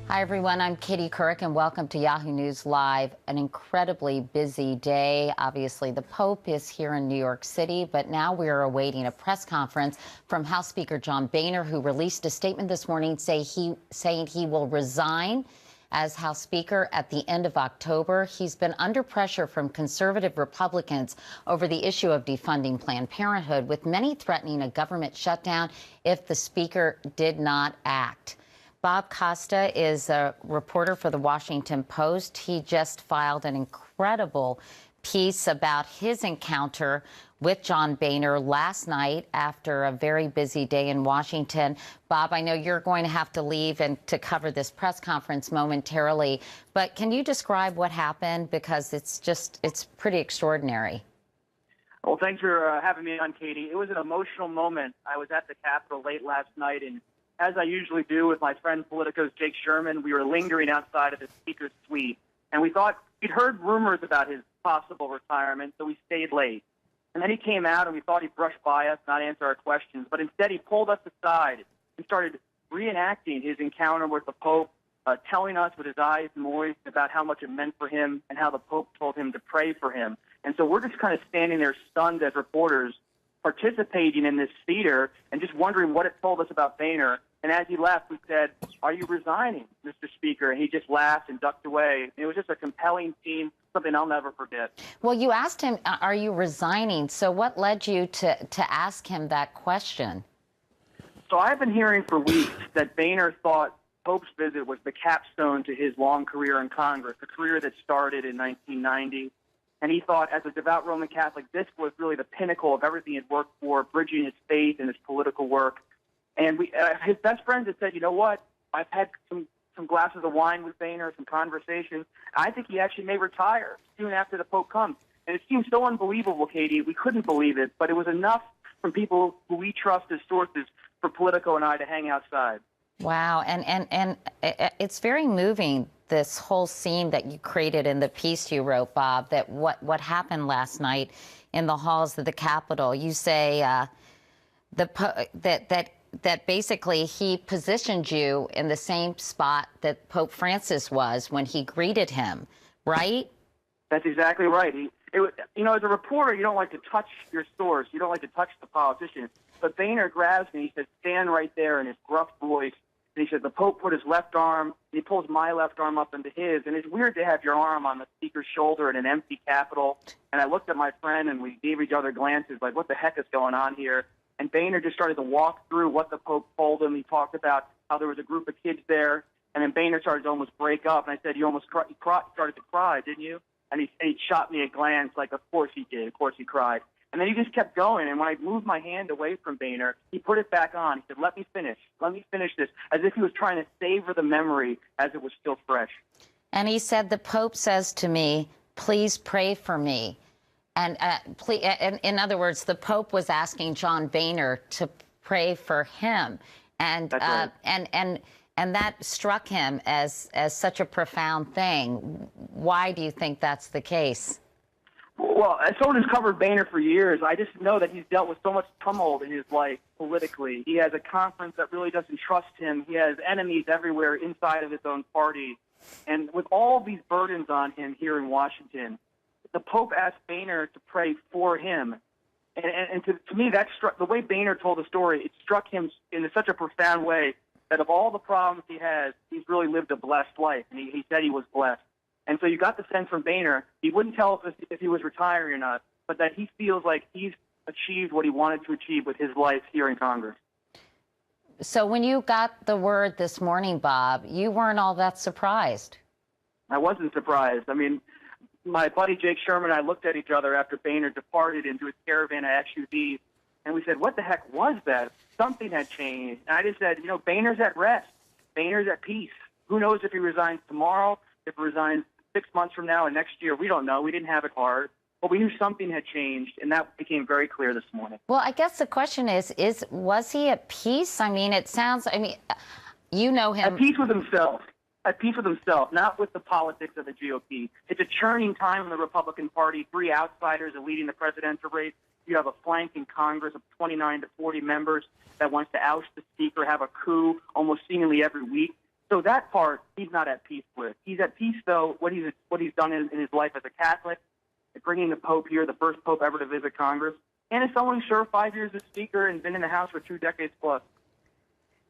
Hi, everyone. I'm Katie Couric, and welcome to Yahoo News Live. An incredibly busy day. Obviously, the Pope is here in New York City, but now we are awaiting a press conference from House Speaker John Boehner, who released a statement this morning saying he will resign as House Speaker at the end of October. He's been under pressure from conservative Republicans over the issue of defunding Planned Parenthood, with many threatening a government shutdown if the Speaker did not act. Bob Costa is a reporter for the Washington Post. He just filed an incredible piece about his encounter with John Boehner last night after a very busy day in Washington. Bob, I know you're going to have to leave and to cover this press conference momentarily, but can you describe what happened? Because it's pretty extraordinary. Well, thanks for having me on, Katie. It was an emotional moment. I was at the Capitol late last night, and as I usually do with my friend Politico's Jake Sherman, we were lingering outside of the Speaker's suite, and we thought we'd heard rumors about his possible retirement, so we stayed late. And then he came out, and we thought he'd brush by us, not answer our questions, but instead he pulled us aside and started reenacting his encounter with the Pope, telling us with his eyes moist about how much it meant for him and how the Pope told him to pray for him. And so we're just kind of standing there stunned as reporters, participating in this theater and just wondering what it told us about Boehner. And as he left, we said, "Are you resigning, Mr. Speaker?" And he just laughed and ducked away. It was just a compelling scene, something I'll never forget. Well, you asked him, are you resigning? So what led you to ask him that question? So I've been hearing for weeks that Boehner thought Pope's visit was the capstone to his long career in Congress, a career that started in 1990. And he thought, as a devout Roman Catholic, this was really the pinnacle of everything he'd worked for, bridging his faith and his political work. And his best friends had said, you know what, I've had some glasses of wine with Boehner, some conversations. I think he actually may retire soon after the Pope comes. And it seems so unbelievable, Katie. We couldn't believe it, but it was enough from people who we trust as sources for Politico and I to hang outside. Wow, and it's very moving, this whole scene that you created in the piece you wrote, Bob, that what happened last night in the halls of the Capitol. You say that basically he positioned you in the same spot that Pope Francis was when he greeted him, right? That's exactly right. As a reporter, you don't like to touch your source. You don't like to touch the politician. But Boehner grabs me. He said, "Stand right there," in his gruff voice. And he said, the Pope put his left arm, and he pulls my left arm up into his. And it's weird to have your arm on the Speaker's shoulder in an empty Capitol. And I looked at my friend, and we gave each other glances like, what the heck is going on here? And Boehner just started to walk through what the Pope told him. He talked about how there was a group of kids there. And then Boehner started to almost break up. And I said, you started to cry, didn't you? And he shot me a glance like, of course he did. Of course he cried. And then he just kept going. And when I moved my hand away from Boehner, he put it back on. He said, let me finish this, as if he was trying to savor the memory as it was still fresh. And he said, the Pope says to me, please pray for me. And in other words, the Pope was asking John Boehner to pray for him. And That's right. and that struck him as such a profound thing. Why do you think that's the case? Well, as someone who's covered Boehner for years, I just know that he's dealt with so much tumult in his life politically. He has a conference that really doesn't trust him. He has enemies everywhere inside of his own party. And with all these burdens on him here in Washington, the Pope asked Boehner to pray for him. And to me, that struck, the way Boehner told the story, it struck him in such a profound way that of all the problems he has, he's really lived a blessed life. And he said he was blessed. And so you got the sense from Boehner, he wouldn't tell us if he was retiring or not, but that he feels like he's achieved what he wanted to achieve with his life here in Congress. So when you got the word this morning, Bob, you weren't all that surprised. I wasn't surprised. I mean, my buddy Jake Sherman and I looked at each other after Boehner departed into his caravan of SUVs, and we said, what the heck was that? Something had changed. And I just said, Boehner's at rest. Boehner's at peace. Who knows if he resigns tomorrow, if he resigns 6 months from now and next year? We don't know. We didn't have it hard. But we knew something had changed, and that became very clear this morning. Well, I guess the question was he at peace? I mean, you know him. At peace with himself. At peace with himself, not with the politics of the GOP. It's a churning time in the Republican Party. 3 outsiders are leading the presidential race. You have a flanking Congress of 29 to 40 members that wants to oust the Speaker, have a coup almost seemingly every week. So that part he's not at peace with. He's at peace, though, what he's done in his life as a Catholic, bringing the Pope here, the first Pope ever to visit Congress, and as someone who served 5 years as Speaker and been in the House for 2 decades plus.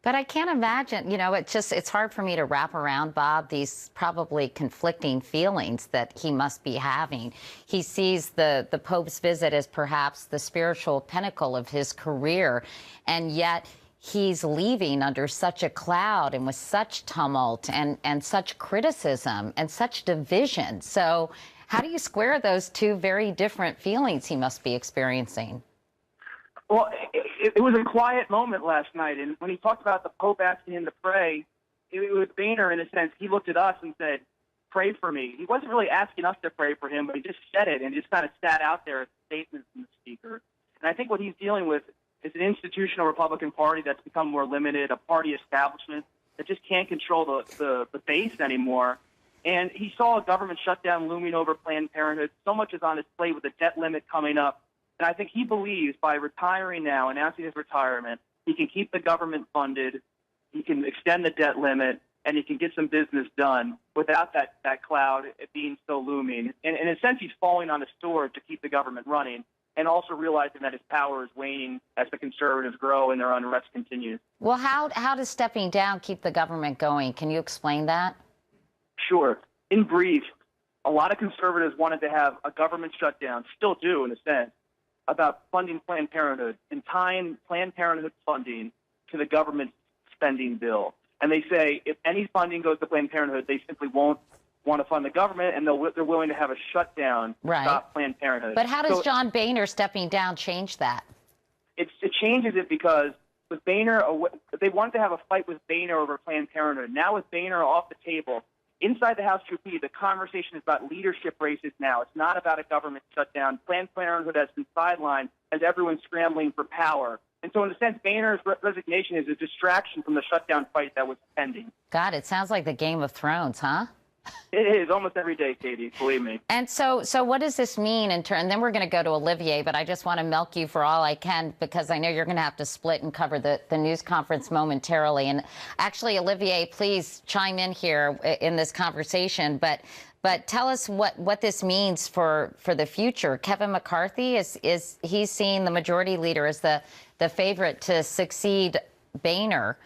But I can't imagine, it's hard for me to wrap around, Bob, these probably conflicting feelings that he must be having. He sees the Pope's visit as perhaps the spiritual pinnacle of his career, and yet he's leaving under such a cloud and with such tumult and such criticism and such division. So how do you square those two very different feelings he must be experiencing? Well, it was a quiet moment last night, and when he talked about the Pope asking him to pray, it was Boehner, in a sense. He looked at us and said, "Pray for me." He wasn't really asking us to pray for him, but he just said it and just kind of sat out there as a statement from the Speaker. And I think what he's dealing with is an institutional Republican Party that's become more limited, a party establishment that just can't control the base anymore. And he saw a government shutdown looming over Planned Parenthood. So much is on his plate with the debt limit coming up. And I think he believes by retiring now, announcing his retirement, he can keep the government funded, he can extend the debt limit, and he can get some business done without that cloud being so looming. And in a sense, he's falling on his sword to keep the government running, and also realizing that his power is waning as the conservatives grow and their unrest continues. Well, how does stepping down keep the government going? Can you explain that? Sure. In brief, a lot of conservatives wanted to have a government shutdown, still do in a sense, about funding Planned Parenthood and tying Planned Parenthood funding to the government spending bill. And they say if any funding goes to Planned Parenthood, they simply won't want to fund the government, and they're willing to have a shutdown to stop Planned Parenthood. But how does John Boehner stepping down change that? It changes it because with Boehner, they wanted to have a fight with Boehner over Planned Parenthood. Now with Boehner off the table, inside the House GOP, the conversation is about leadership races now. It's not about a government shutdown. Planned Parenthood has been sidelined as everyone's scrambling for power. And so in a sense, Boehner's resignation is a distraction from the shutdown fight that was pending. God, it sounds like the Game of Thrones, huh? It is almost every day, Katie, believe me. And so what does this mean in turn? And then we're going to go to Olivier, but I just want to milk you for all I can because I know you're going to have to split and cover the news conference momentarily. And actually, Olivier, please chime in here in this conversation. But tell us what this means for the future. Kevin McCarthy, is he's seeing the majority leader as the favorite to succeed Boehner.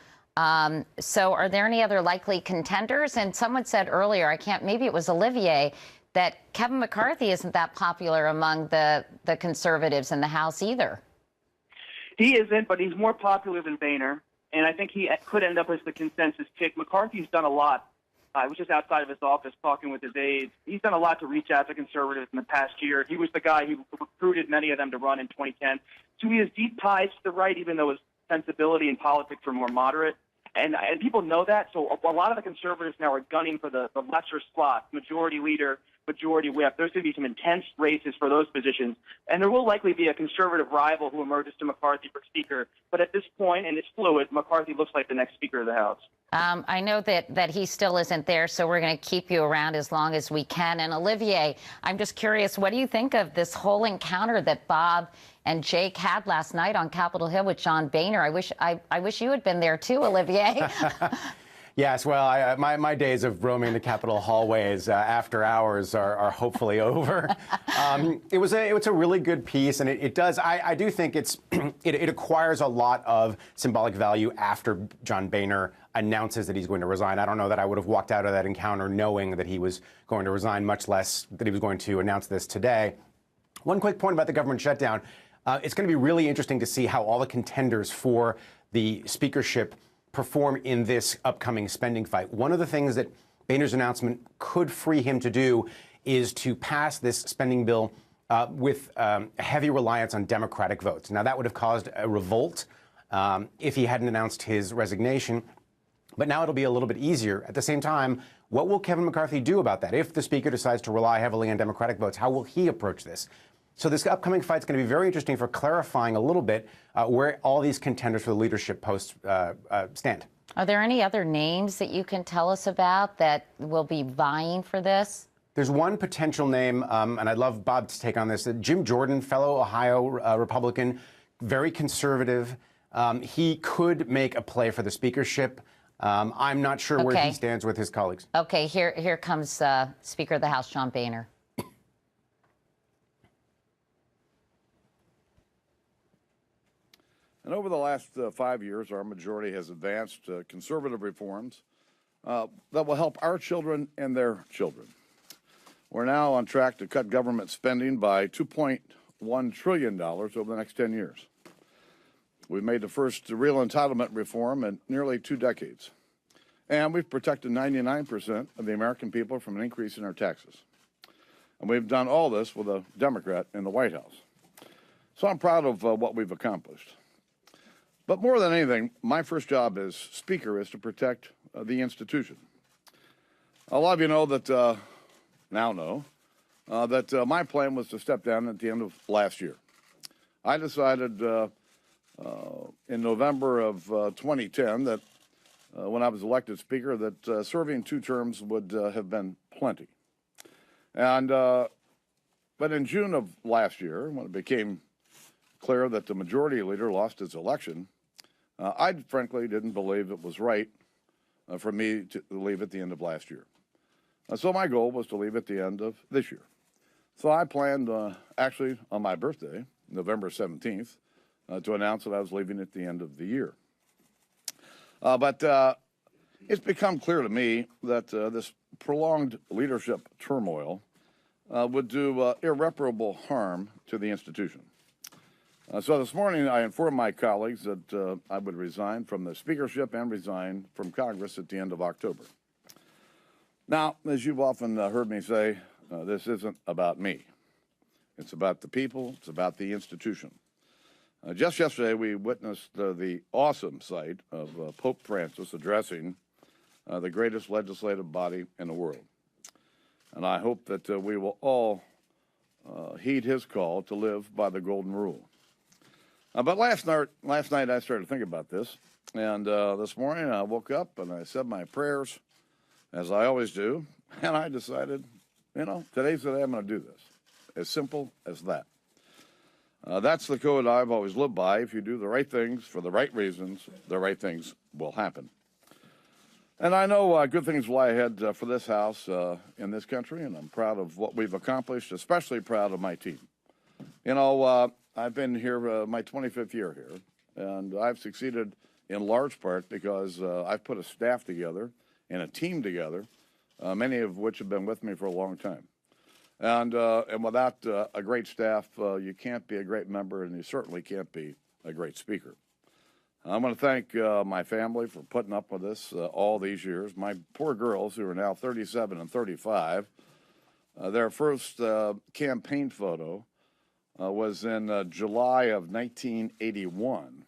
So are there any other likely contenders? And someone said earlier, maybe it was Olivier, that Kevin McCarthy isn't that popular among the conservatives in the House either. He isn't, but he's more popular than Boehner. And I think he could end up as the consensus pick. McCarthy's done a lot. I was just outside of his office talking with his aides. He's done a lot to reach out to conservatives in the past year. He was the guy who recruited many of them to run in 2010. So he has deep ties to the right, even though his sensibility in politics are more moderate. And people know that. So a lot of the conservatives now are gunning for the lesser slots, majority leader, majority whip. There's going to be some intense races for those positions. And there will likely be a conservative rival who emerges to McCarthy for Speaker. But at this point, and it's fluid, McCarthy looks like the next Speaker of the House. I know that he still isn't there, so we're going to keep you around as long as we can. And Olivier, I'm just curious, what do you think of this whole encounter that Bob and Jake had last night on Capitol Hill with John Boehner? I wish you had been there too, Olivier. Yes, well, my days of roaming the Capitol hallways after hours are hopefully over. It was a really good piece, and it does. I do think it acquires a lot of symbolic value after John Boehner announces that he's going to resign. I don't know that I would have walked out of that encounter knowing that he was going to resign, much less that he was going to announce this today. One quick point about the government shutdown. It's going to be really interesting to see how all the contenders for the speakership perform in this upcoming spending fight. One of the things that Boehner's announcement could free him to do is to pass this spending bill with a heavy reliance on Democratic votes. Now, that would have caused a revolt if he hadn't announced his resignation. But now it'll be a little bit easier. At the same time, what will Kevin McCarthy do about that? If the Speaker decides to rely heavily on Democratic votes, how will he approach this? So this upcoming fight is going to be very interesting for clarifying a little bit where all these contenders for the leadership posts stand. Are there any other names that you can tell us about that will be vying for this? There's one potential name, and I'd love Bob to take on this. Jim Jordan, fellow Ohio Republican, very conservative. He could make a play for the speakership. I'm not sure where he Okay. stands with his colleagues. Okay, here comes Speaker of the House, John Boehner. And over the last 5 years, our majority has advanced conservative reforms that will help our children and their children. We're now on track to cut government spending by $2.1 trillion over the next 10 years. We've made the first real entitlement reform in nearly 2 decades. And we've protected 99% of the American people from an increase in our taxes. And we've done all this with a Democrat in the White House. So I'm proud of what we've accomplished. But more than anything, my first job as Speaker is to protect the institution. A lot of you know that, that my plan was to step down at the end of last year. I decided in November of 2010 that when I was elected Speaker that serving 2 terms would have been plenty. And but in June of last year, when it became clear that the majority leader lost his election, I frankly didn't believe it was right for me to leave at the end of last year. So my goal was to leave at the end of this year. So I planned actually on my birthday, November 17th, to announce that I was leaving at the end of the year. But it's become clear to me that this prolonged leadership turmoil would do irreparable harm to the institution. So this morning I informed my colleagues that I would resign from the speakership and resign from Congress at the end of October. Now, as you've often heard me say, this isn't about me. It's about the people. It's about the institution. Just yesterday, we witnessed the awesome sight of Pope Francis addressing the greatest legislative body in the world. And I hope that we will all heed his call to live by the golden rule. But last night I started thinking about this, and this morning I woke up and I said my prayers, as I always do, and I decided, today's the day I'm going to do this. As simple as that. That's the code I've always lived by. If you do the right things for the right reasons, the right things will happen. And I know good things lie ahead for this House in this country, and I'm proud of what we've accomplished, especially proud of my team. I've been here my 25th year here, and I've succeeded in large part because I've put a staff together and a team together, many of which have been with me for a long time. And without a great staff, you can't be a great member, and you certainly can't be a great speaker. I want to thank my family for putting up with this all these years. My poor girls, who are now 37 and 35, their first campaign photo was in July of 1981.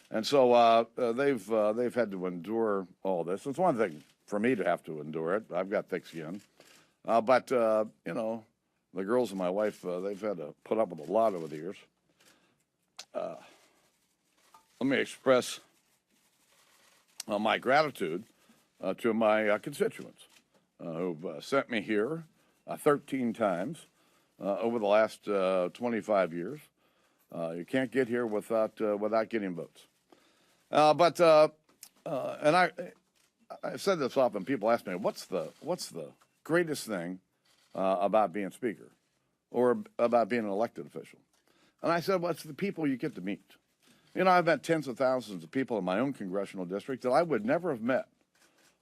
And so they've had to endure all this. It's one thing for me to have to endure it. I've got thick skin. But the girls and my wife, they've had to put up with a lot over the years. Let me express my gratitude to my constituents who've sent me here 13 times over the last 25 years. You can't get here without getting votes. And I said this often. People ask me, "What's the greatest thing about being Speaker, or about being an elected official?" And I said, "Well, it's the people you get to meet." I've met tens of thousands of people in my own congressional district that I would never have met,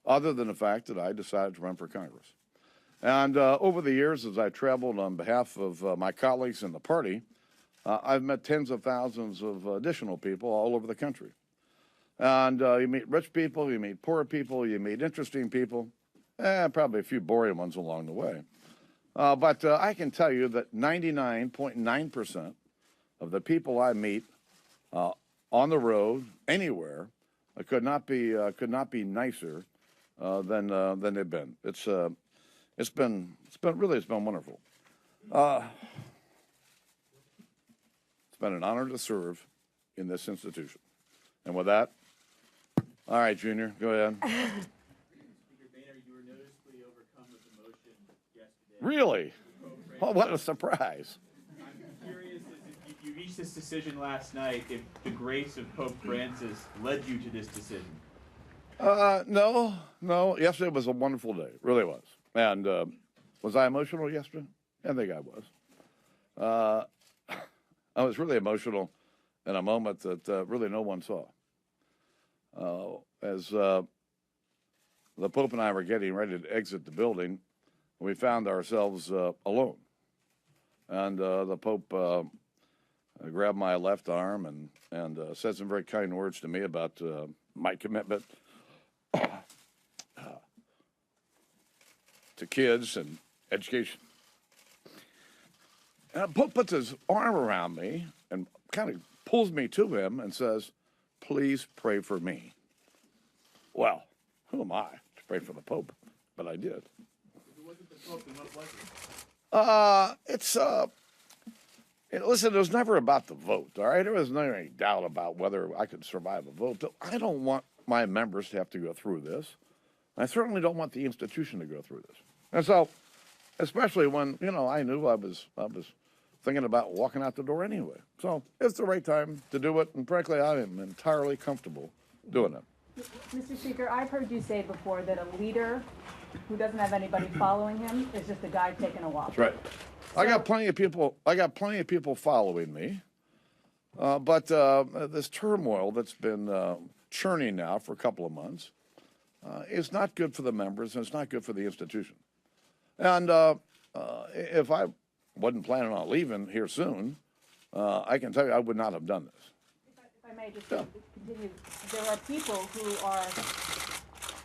other than the fact that I decided to run for Congress. And over the years, as I traveled on behalf of my colleagues in the party, I've met tens of thousands of additional people all over the country. And you meet rich people, you meet poor people, you meet interesting people, probably a few boring ones along the way. But I can tell you that 99.9% of the people I meet on the road, anywhere, could not be nicer than they've been. It's been wonderful. It's been an honor to serve in this institution. And with that, all right, Junior, go ahead. Speaker Boehner, you were noticeably overcome with emotion yesterday. Really? Oh, what a surprise. I'm curious, if you reached this decision last night, if the grace of Pope Francis led you to this decision. No. Yesterday was a wonderful day. It really was. And was I emotional yesterday? I think I was. I was really emotional in a moment that really no one saw. As the Pope and I were getting ready to exit the building, we found ourselves alone. And the Pope grabbed my left arm and said some very kind words to me about my commitment to kids and education. And the Pope puts his arm around me and kind of pulls me to him and says, "Please pray for me." Well, who am I to pray for the Pope? But I did. If it wasn't the Pope, then what was it? Listen, it was never about the vote, all right? There was never any doubt about whether I could survive a vote. I don't want my members to have to go through this. I certainly don't want the institution to go through this. And so, especially when, I knew I was thinking about walking out the door anyway. So it's the right time to do it, and frankly, I am entirely comfortable doing it. Mr. Speaker, I've heard you say before that a leader who doesn't have anybody following him is just a guy taking a walk. That's right. I got plenty of people following me, but this turmoil that's been churning now for a couple of months is not good for the members, and it's not good for the institution. And if I wasn't planning on leaving here soon, I can tell you I would not have done this. If I may just continue, there are people who are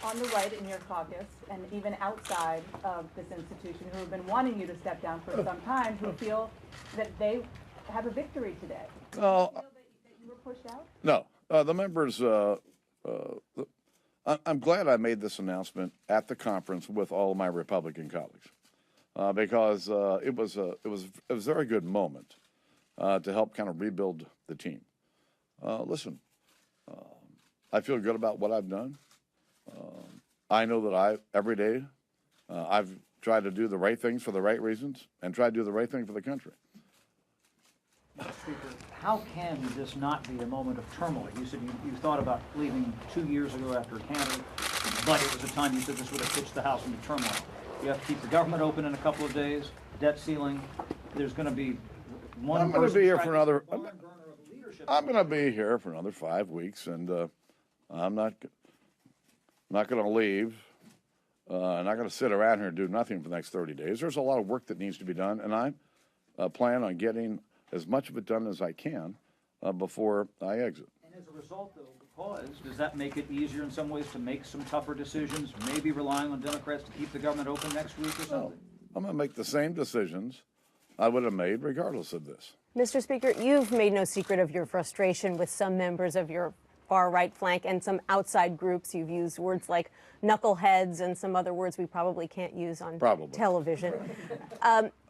on the right in your caucus and even outside of this institution who have been wanting you to step down for some time, who feel that they have a victory today. Do you feel that you were pushed out? No. The members, I'm glad I made this announcement at the conference with all of my Republican colleagues because it was a very good moment to help kind of rebuild the team. Listen, I feel good about what I've done. I know that every day, I've tried to do the right things for the right reasons and try to do the right thing for the country. Mr. Speaker, how can this not be a moment of turmoil? You said you thought about leaving 2 years ago after a candidate, but it was a time you said this would have pitched the House into turmoil. You have to keep the government open in a couple of days, debt ceiling. There's going to be one. I'm going to be here for another. I'm going to be here for another 5 weeks, and I'm not going to leave. I'm not going to sit around here and do nothing for the next 30 days. There's a lot of work that needs to be done, and I plan on getting as much of it done as I can before I exit. And as a result, though, does that make it easier in some ways to make some tougher decisions, maybe relying on Democrats to keep the government open next week or something? No, I'm going to make the same decisions I would have made regardless of this. Mr. Speaker, you've made no secret of your frustration with some members of your far-right flank and some outside groups. You've used words like knuckleheads and some other words we probably can't use on television.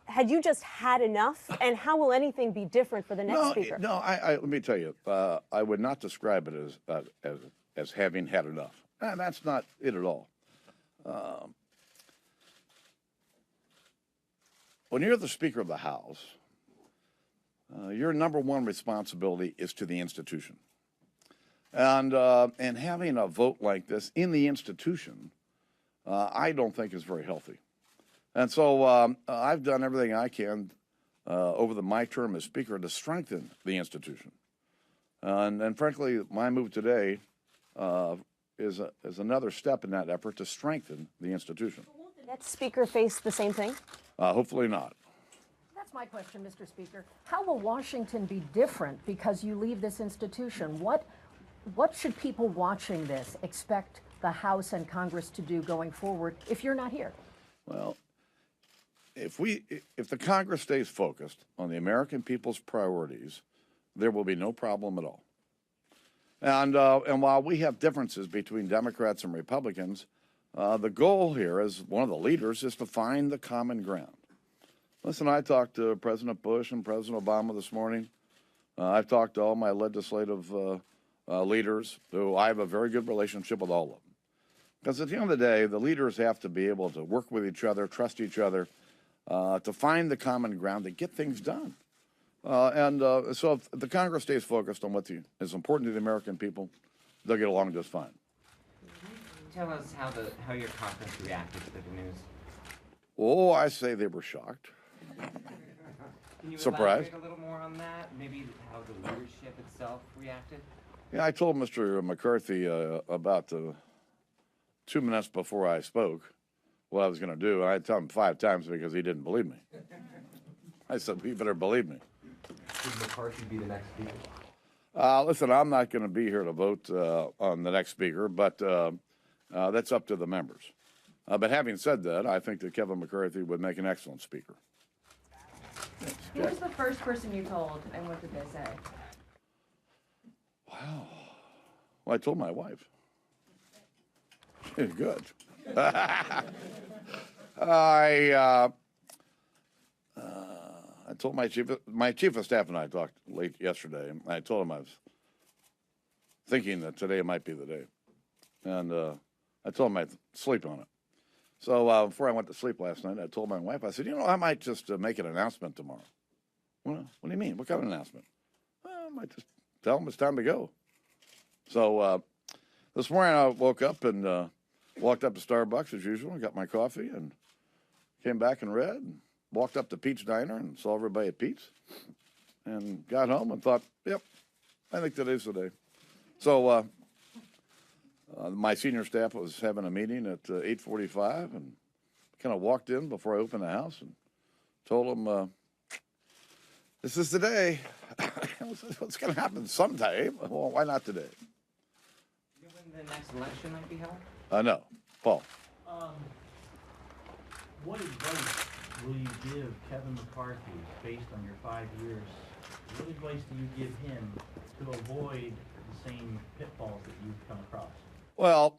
Had you just had enough? And how will anything be different for the next speaker? No, let me tell you, I would not describe it as having had enough. And that's not it at all. When you're the Speaker of the House, your number one responsibility is to the institution. And having a vote like this in the institution, I don't think is very healthy. And so I've done everything I can over my term as Speaker to strengthen the institution. And frankly, my move today is another step in that effort to strengthen the institution. Will the next speaker face the same thing? Hopefully not. That's my question, Mr. Speaker. How will Washington be different because you leave this institution? What should people watching this expect the House and Congress to do going forward if you're not here? Well, if the Congress stays focused on the American people's priorities, there will be no problem at all. And while we have differences between Democrats and Republicans, the goal here as one of the leaders is to find the common ground. Listen, I talked to President Bush and President Obama this morning. I've talked to all my legislative leaders, who I have a very good relationship with all of them. Because at the end of the day, the leaders have to be able to work with each other, trust each other, to find the common ground to get things done. So if the Congress stays focused on what is important to the American people, they'll get along just fine. tell us how your caucus reacted to the news? Oh, I say they were shocked. Can you Surprised. elaborate a little more on that? Maybe how the leadership itself reacted? Yeah, I told Mr. McCarthy about 2 minutes before I spoke what I was going to do. I had to tell him 5 times because he didn't believe me. I said, "You better believe me." Should McCarthy be the next speaker? Listen, I'm not going to be here to vote on the next speaker, but that's up to the members. But having said that, I think that Kevin McCarthy would make an excellent speaker. Who was the first person you told, and what did they say? Wow. Well, I told my wife. She's good. I told my chief of staff and I talked late yesterday. And I told him I was thinking that today might be the day, and I told him I'd sleep on it. So before I went to sleep last night, I told my wife, I said, I might just make an announcement tomorrow. Well, what do you mean? What kind of announcement? Well, I might just tell them it's time to go. So this morning I woke up and walked up to Starbucks as usual and got my coffee and came back and read and walked up to Pete's Diner and saw everybody at Pete's and got home and thought, yep, I think today's the day. So my senior staff was having a meeting at 8:45 and kind of walked in before I opened the house and told them, this is the day. What's going to happen someday? Well, why not today? You know when the next election might be held? No. Paul. What advice will you give Kevin McCarthy based on your 5 years? What advice do you give him to avoid the same pitfalls that you've come across? Well,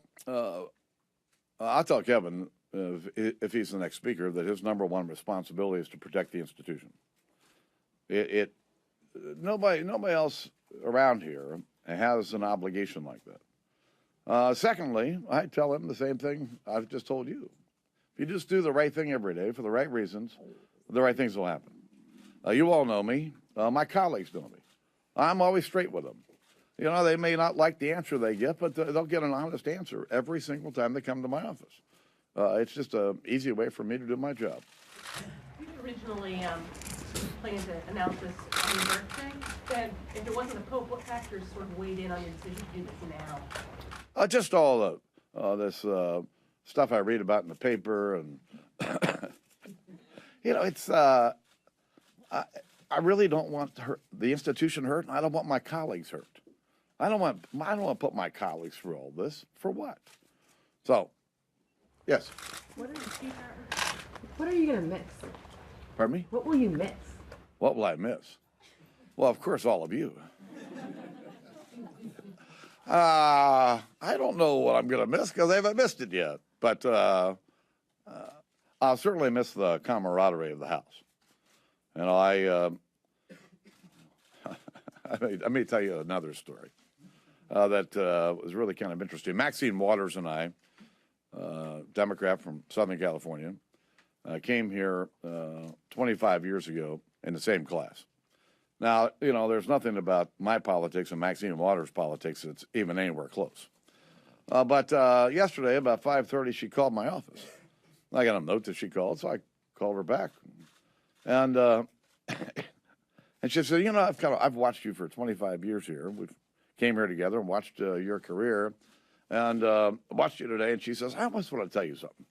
I'll tell Kevin, if he's the next speaker, that his number one responsibility is to protect the institution. Nobody else around here has an obligation like that. Secondly, I tell him the same thing I've just told you. If you just do the right thing every day for the right reasons, the right things will happen. You all know me. My colleagues know me. I'm always straight with them. They may not like the answer they get, but they'll get an honest answer every single time they come to my office. It's just an easy way for me to do my job. You originally planned to announce this on your birthday. Then, if it wasn't the Pope, what factors sort of weighed in on your decision to do this now? Just all this stuff I read about in the paper, and it's. I really don't want the institution hurt, and I don't want my colleagues hurt. I don't want to put my colleagues through all this. For what? So, yes. What are you going to miss? Pardon me? What will you miss? What will I miss? Well, of course, all of you. I don't know what I'm going to miss because I haven't missed it yet. But I'll certainly miss the camaraderie of the House. I may tell you another story that was really kind of interesting. Maxine Waters and I, Democrat from Southern California, came here 25 years ago in the same class. Now, there's nothing about my politics and Maxine Waters' politics that's even anywhere close. But yesterday, about 5:30, she called my office. I got a note that she called, so I called her back. And and she said, I've watched you for 25 years here. We came here together and watched your career, and watched you today. And she says, I just want to tell you something.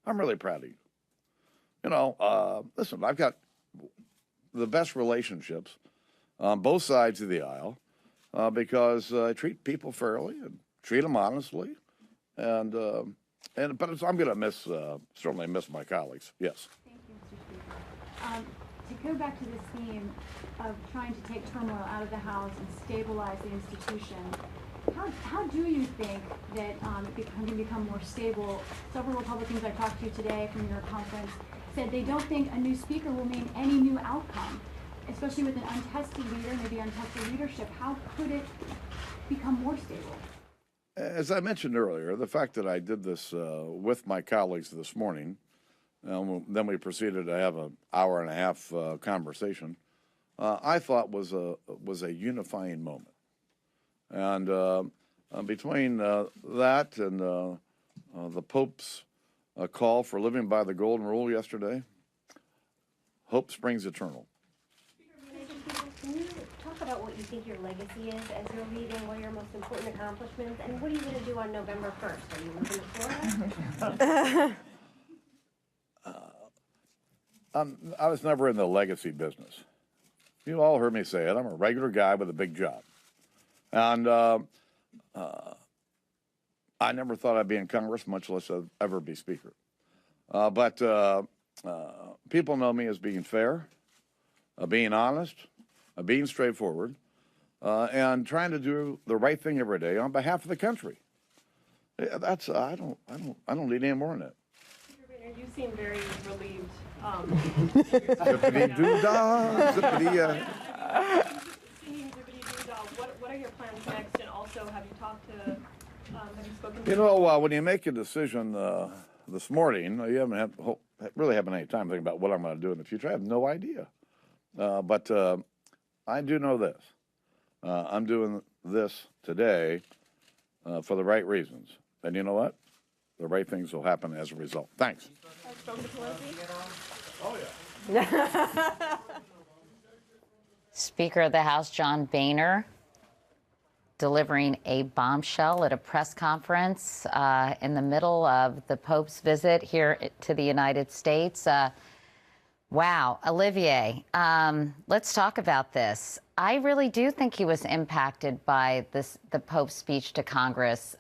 I'm really proud of you. Listen, I've got the best relationships on both sides of the aisle because I treat people fairly and treat them honestly, but I'm going to certainly miss my colleagues. Yes. Thank you, Mr. Speaker. To go back to this theme of trying to take turmoil out of the House and stabilize the institution, how do you think that it can become more stable? Several Republicans I talked to today from your conference said they don't think a new speaker will mean any new outcome, especially with an untested leader, maybe untested leadership. How could it become more stable? As I mentioned earlier, the fact that I did this with my colleagues this morning, then we proceeded to have an hour and a half conversation, I thought was a unifying moment. And between that and the Pope's call for living by the Golden Rule yesterday, hope springs eternal. Can you talk about what you think your legacy is as you're leaving, what are your most important accomplishments, and what are you going to do on November 1st? Are you moving to Florida? I was never in the legacy business. You all heard me say it. I'm a regular guy with a big job. And I never thought I'd be in Congress, much less ever be Speaker. But people know me as being fair, being honest, being straightforward, and trying to do the right thing every day on behalf of the country. That's I don't need any more than that. Speaker Boehner, you seem very relieved. Zippity-doo-dah, zippity, What are your plans next? And also, have you talked to? Have you spoken to? You know, when you make a decision this morning, you really haven't any time to think about what I'm going to do in the future. I have no idea. But I do know this. I'm doing this today for the right reasons. And you know what? The right things will happen as a result. Thanks. Oh, yeah. Speaker of the House John Boehner delivering a bombshell at a press conference in the middle of the Pope's visit here to the United States. Wow. Olivier, let's talk about this. I really do think he was impacted by the Pope's speech to Congress.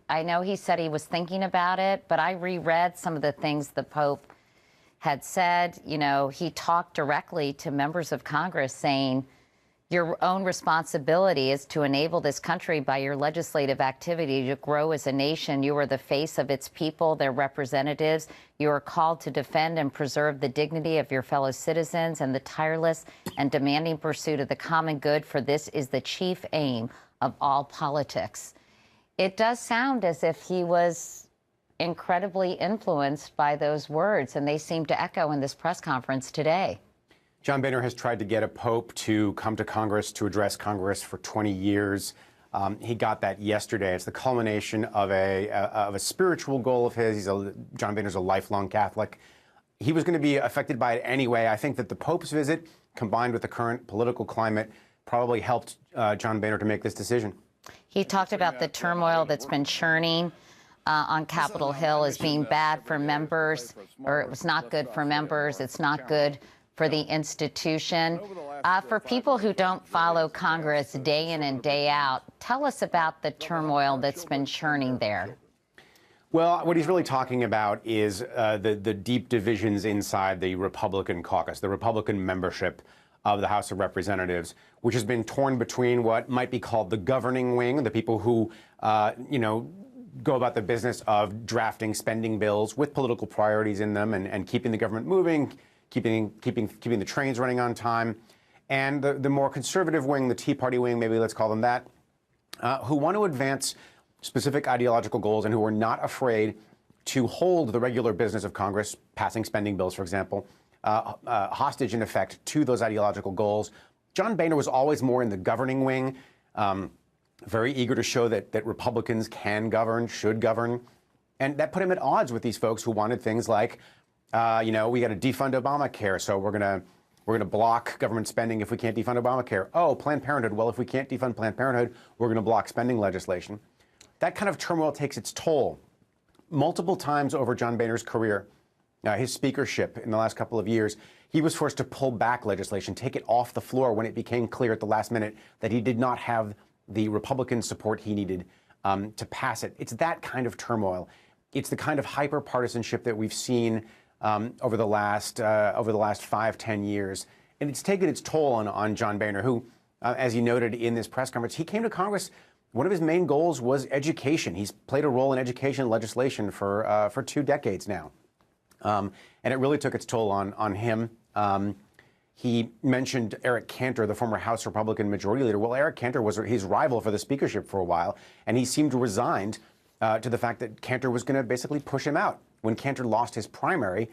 I know he said he was thinking about it, but I reread some of the things the Pope had said. You know, he talked directly to members of Congress saying, your own responsibility is to enable this country by your legislative activity to grow as a nation. You are the face of its people, their representatives. You are called to defend and preserve the dignity of your fellow citizens and the tireless and demanding pursuit of the common good, for this is the chief aim of all politics. It does sound as if he was incredibly influenced by those words, and they seem to echo in this press conference today. John Boehner has tried to get a pope to come to Congress, to address Congress for 20 years. He got that yesterday. It's the culmination of a spiritual goal of his. John Boehner's a lifelong Catholic. He was going to be affected by it anyway. I think that the Pope's visit, combined with the current political climate, probably helped John Boehner to make this decision. He talked about the turmoil that's been churning on Capitol Hill as being bad for members, or it was not good for members. It's not good for the institution. For people who don't follow Congress day in and day out, tell us about the turmoil that's been churning there. Well, what he's really talking about is the deep divisions inside the Republican caucus, the Republican membership of the House of Representatives, which has been torn between what might be called the governing wing, the people who, go about the business of drafting spending bills with political priorities in them and keeping the government moving, keeping the trains running on time, and the more conservative wing, the Tea Party wing, maybe let's call them that, who want to advance specific ideological goals and who are not afraid to hold the regular business of Congress, passing spending bills, for example, hostage in effect to those ideological goals. John Boehner was always more in the governing wing, very eager to show that Republicans can govern, should govern, and that put him at odds with these folks who wanted things like, we got to defund Obamacare, so we're gonna block government spending if we can't defund Obamacare. Oh, Planned Parenthood. Well, if we can't defund Planned Parenthood, we're going to block spending legislation. That kind of turmoil takes its toll. Multiple times over John Boehner's career, his speakership in the last couple of years, he was forced to pull back legislation, take it off the floor when it became clear at the last minute that he did not have the Republican support he needed to pass it. It's that kind of turmoil. It's the kind of hyper-partisanship that we've seen over the last 5-10 years. And it's taken its toll on John Boehner, who, as he noted in this press conference, he came to Congress. One of his main goals was education. He's played a role in education legislation for 2 decades now. And it really took its toll on him. He mentioned Eric Cantor, the former House Republican Majority Leader. Well, Eric Cantor was his rival for the speakership for a while, and he seemed resigned to the fact that Cantor was going to basically push him out. When Cantor lost his primary,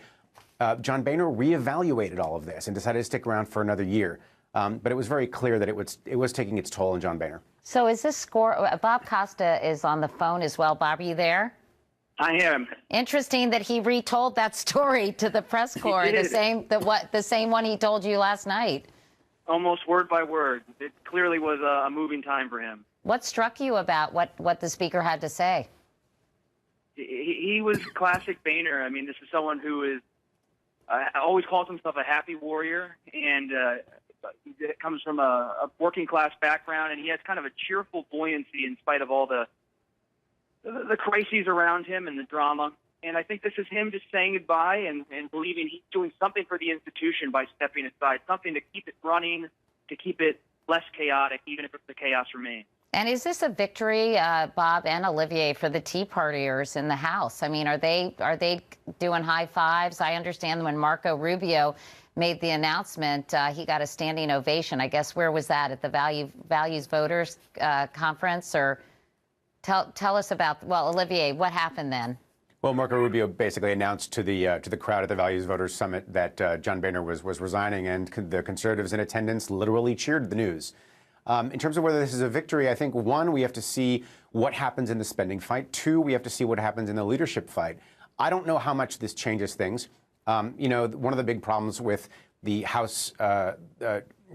John Boehner reevaluated all of this and decided to stick around for another year. But it was very clear that it was taking its toll on John Boehner. So is this score? Bob Costa is on the phone as well. Bob, are you there? I am. Interesting that he retold that story to the press corps, the same one he told you last night. Almost word by word. It clearly was a moving time for him. What struck you about what the speaker had to say? He was classic Boehner. I mean, this is someone who is always calls himself a happy warrior, and comes from a working class background, and he has kind of a cheerful buoyancy in spite of all the crises around him and the drama. And I think this is him just saying goodbye and believing he's doing something for the institution by stepping aside, something to keep it running, to keep it less chaotic, even if the chaos remains. And is this a victory, Bob and Olivier, for the Tea Partiers in the House? I mean, are they doing high fives? I understand when Marco Rubio made the announcement, he got a standing ovation. I guess where was that, at the Values Voters Conference? Or tell us about, well, Olivier, what happened then? Well, Marco Rubio basically announced to the crowd at the Values Voters Summit that John Boehner was resigning, and the conservatives in attendance literally cheered the news. In terms of whether this is a victory, I think, one, we have to see what happens in the spending fight. Two, we have to see what happens in the leadership fight. I don't know how much this changes things. You know, one of the big problems with the House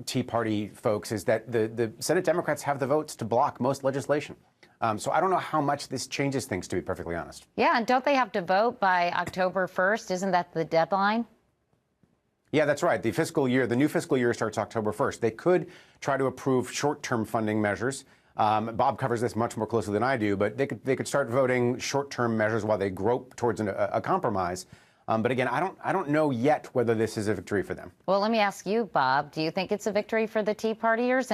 Tea Party folks is that the Senate Democrats have the votes to block most legislation. So I don't know how much this changes things, to be perfectly honest. Yeah, and don't they have to vote by October 1st? Isn't that the deadline? Yeah, that's right. The new fiscal year starts October 1st. They could try to approve short-term funding measures. Bob covers this much more closely than I do, but they could start voting short-term measures while they grope towards a compromise. But again, I don't know yet whether this is a victory for them. Well, let me ask you, Bob. Do you think it's a victory for the Tea Partiers?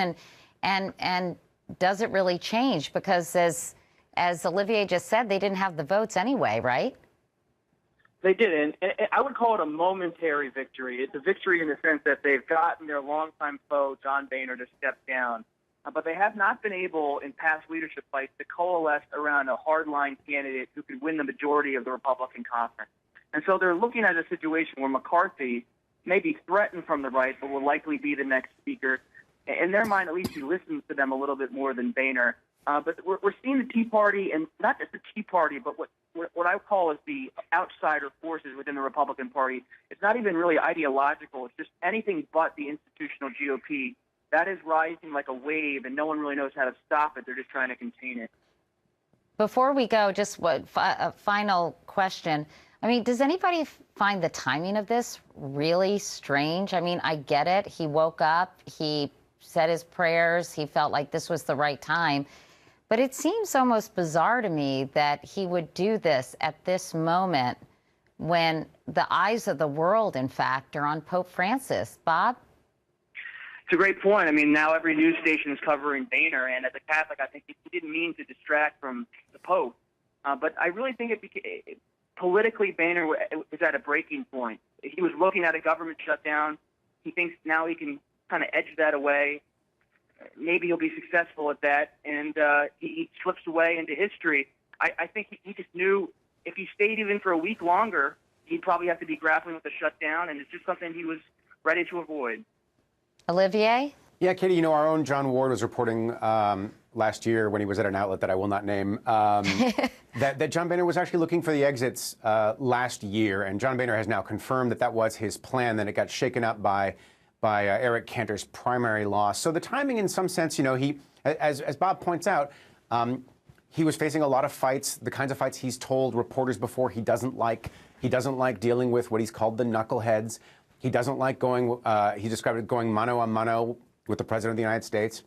And does it really change? Because as Olivier just said, they didn't have the votes anyway, right? They didn't. I would call it a momentary victory. It's a victory in the sense that they've gotten their longtime foe, John Boehner, to step down. But they have not been able, in past leadership fights, to coalesce around a hardline candidate who could win the majority of the Republican conference. And so they're looking at a situation where McCarthy may be threatened from the right, but will likely be the next speaker. In their mind, at least, he listens to them a little bit more than Boehner. But we're seeing the Tea Party, and not just the Tea Party, but what I call is the outsider forces within the Republican Party. It's not even really ideological. It's just anything but the institutional GOP. That is rising like a wave, and no one really knows how to stop it. They're just trying to contain it. Before we go, just a final question. I mean, does anybody find the timing of this really strange? I mean, I get it. He woke up, he said his prayers, he felt like this was the right time. But it seems almost bizarre to me that he would do this at this moment when the eyes of the world, in fact, are on Pope Francis. Bob? It's a great point. I mean, now every news station is covering Boehner, and as a Catholic, I think he didn't mean to distract from the Pope. But I really think politically, Boehner was at a breaking point. He was looking at a government shutdown. He thinks now he can kind of edge that away. Maybe he'll be successful at that, and he slips away into history. I think he just knew if he stayed even for a week longer, he'd probably have to be grappling with the shutdown, and it's just something he was ready to avoid. Olivier? Yeah, Katie, you know, our own John Ward was reporting last year when he was at an outlet that I will not name, that John Boehner was actually looking for the exits last year, and John Boehner has now confirmed that was his plan. Then it got shaken up by Eric Cantor's primary loss. So the timing, in some sense, you know, as Bob points out, he was facing a lot of fights, the kinds of fights he's told reporters before he doesn't like. He doesn't like dealing with what he's called the knuckleheads. He doesn't like going, he described it, going mano a mano with the President of the United States.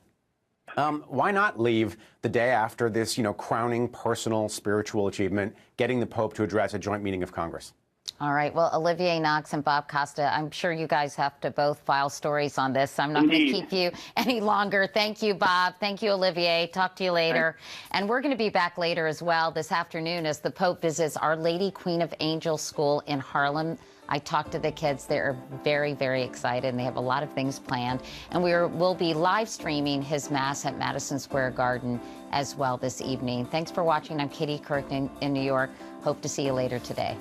Why not leave the day after this, you know, crowning personal spiritual achievement, getting the Pope to address a joint meeting of Congress? All right. Well, Olivier Knox and Bob Costa, I'm sure you guys have to both file stories on this. I'm not going to keep you any longer. Thank you, Bob. Thank you, Olivier. Talk to you later. And we're going to be back later as well this afternoon as the Pope visits Our Lady Queen of Angels School in Harlem. I talked to the kids. They're very, very excited, and they have a lot of things planned. And we'll be live streaming his Mass at Madison Square Garden as well this evening. Thanks for watching. I'm Katie Kirk in New York. Hope to see you later today.